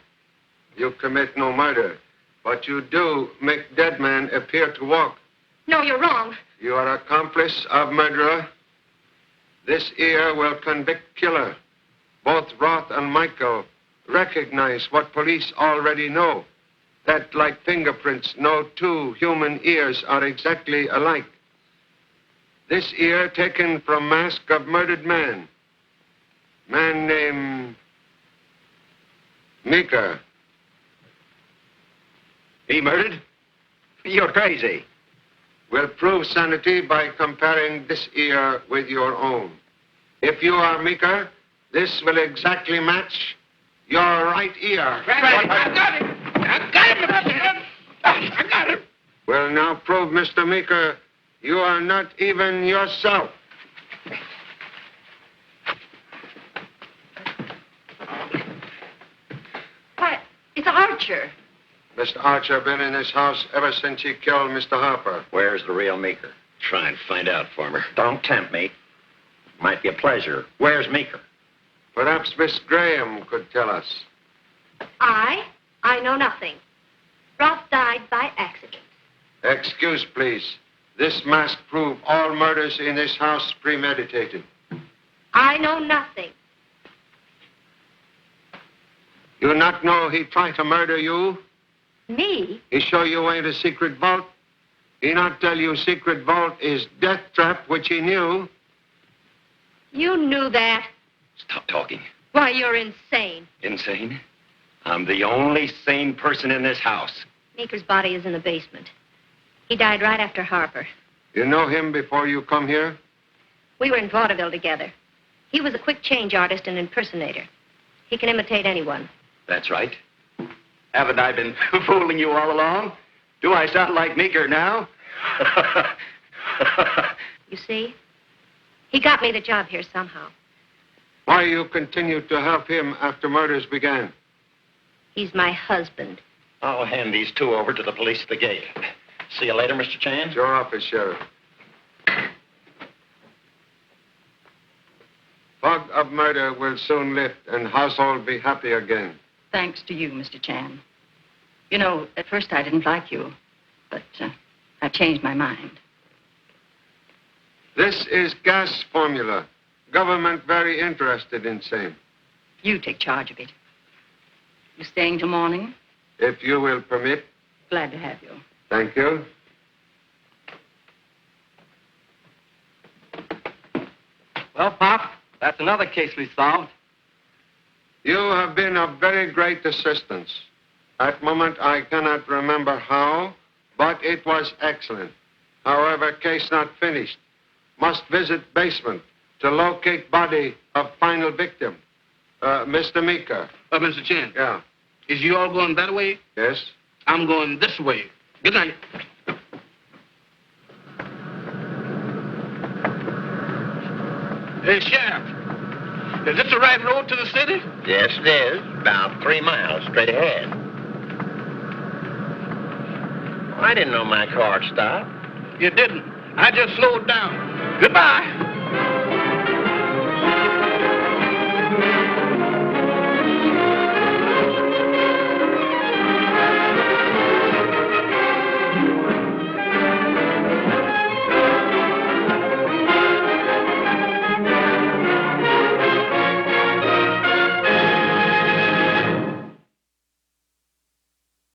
[SPEAKER 5] You commit no murder, but you do make dead man appear to walk.
[SPEAKER 11] No, you're wrong.
[SPEAKER 5] You are accomplice of murderer. This ear will convict killer. Both Roth and Michael recognize what police already know, that like fingerprints, no two human ears are exactly alike. This ear taken from mask of murdered man. Man named Meeker.
[SPEAKER 8] He murdered? You're crazy.
[SPEAKER 5] We'll prove sanity by comparing this ear with your own. If you are Meeker, this will exactly match your right ear.
[SPEAKER 4] I got him. I got him.
[SPEAKER 5] We'll now prove, Mr. Meeker, you are not even yourself.
[SPEAKER 9] Why, it's Archer.
[SPEAKER 5] Mr. Archer been in this house ever since he killed Mr. Harper.
[SPEAKER 12] Where's the real Meeker?
[SPEAKER 14] Try and find out, Farmer.
[SPEAKER 12] Don't tempt me. Might be a pleasure. Where's Meeker?
[SPEAKER 5] Perhaps Miss Graham could tell us.
[SPEAKER 11] I know nothing. Roth died by accident.
[SPEAKER 5] Excuse, please. This mask prove all murders in this house premeditated.
[SPEAKER 11] I know nothing.
[SPEAKER 5] You not know he tried to murder you?
[SPEAKER 11] Me?
[SPEAKER 5] He show you ain't a secret vault? He not tell you secret vault is death trap, which he knew?
[SPEAKER 11] You knew that.
[SPEAKER 14] Stop talking.
[SPEAKER 11] Why, you're insane.
[SPEAKER 14] Insane? I'm the only sane person in this house.
[SPEAKER 11] Meeker's body is in the basement. He died right after Harper.
[SPEAKER 5] You know him before you come here?
[SPEAKER 11] We were in vaudeville together. He was a quick change artist and impersonator. He can imitate anyone.
[SPEAKER 14] That's right.
[SPEAKER 8] Haven't I been fooling you all along? Do I sound like Meeker now?
[SPEAKER 11] You see? He got me the job here somehow.
[SPEAKER 5] Why you continue to help him after murders began?
[SPEAKER 11] He's my husband.
[SPEAKER 12] I'll hand these two over to the police at the gate. See you later, Mr. Chan.
[SPEAKER 5] It's your office, Sheriff. Fog of murder will soon lift and household be happy again.
[SPEAKER 9] Thanks to you, Mr. Chan. You know, at first I didn't like you, but I've changed my mind.
[SPEAKER 5] This is gas formula. Government very interested in same.
[SPEAKER 9] You take charge of it. You staying till morning?
[SPEAKER 5] If you will permit.
[SPEAKER 9] Glad to have you.
[SPEAKER 5] Thank you.
[SPEAKER 6] Well, Pop, that's another case we solved.
[SPEAKER 5] You have been of very great assistance. At moment, I cannot remember how, but it was excellent. However, case not finished. Must visit basement to locate body of final victim. Mr. Meeker.
[SPEAKER 4] Mr. Chan.
[SPEAKER 5] Yeah.
[SPEAKER 4] Is you all going that way?
[SPEAKER 5] Yes.
[SPEAKER 4] I'm going this way. Good night. Hey, Sheriff. Is this the right road to the city?
[SPEAKER 12] Yes, it is. About 3 miles straight ahead. I didn't know my car had stopped.
[SPEAKER 4] You didn't. I just slowed down. Goodbye.